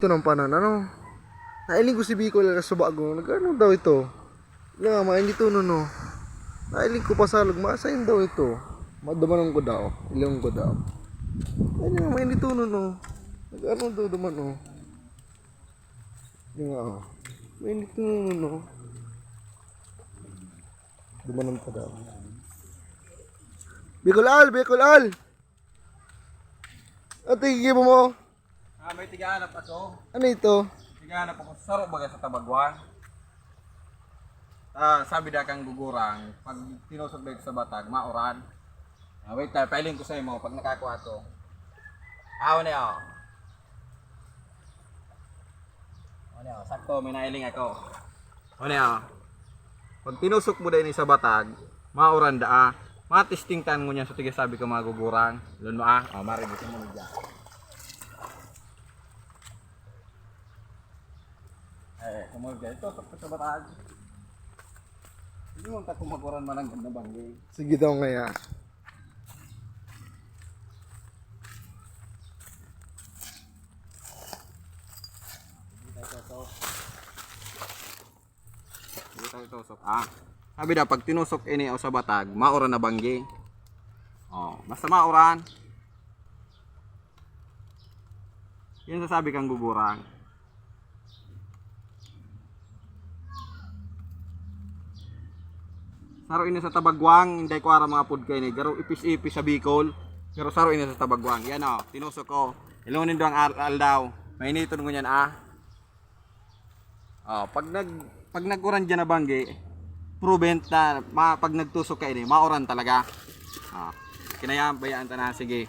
Ito ng panan, ano? Nailing ko si Bicol sa bago. Nagano daw ito? Nga, main dito no. Nailing ko pasalog, maasayin daw ito. Madumanon ko daw. Ilang ko daw. Ay nga, main dito no. Nagano daw duman no. Nga, main dito no. Dumanon pa daw. Bicol Al! Ate, gigibo mo. May tigahanap ako. Ano ito? Tigahanap ako sa saro bagay sa Tabagwan. Sabi da kang gugurang, pag tinusok dito sa batag, mauran. Wait tayo, pailing ko sa mo pag nakakuha to. Awan niya ako. Sakto, may nailing ako. Awan niya ako. Pag tinusok mo din sa batag, mauran da matistingtan mo niya sa tiga sabi ko mga gugurang. Lun mo marinig mo niya. Kumag ito sa batag. Hindi mo ka kumaguran man ang ganda banggi. Sige daw ngaya. Hindi tayo tusok. Sabi daw pag tinusok ini o sa batag, mauran na banggi. Basta mauran. Yan sasabi kang gugurang. Saro ini sa Tabagwang, hindi ko ara mga food kayo ni. Garo ipis-ipis sa Bicol. Pero saro ini sa Tabagwang. Yan tinusok ko. Ilunin doang aldaw. Mainiton ko yan pag naguran dyan na banggi, proven na pag nagtusok kayo ni, mauran talaga. Kinayaan bayaan ta na, sige.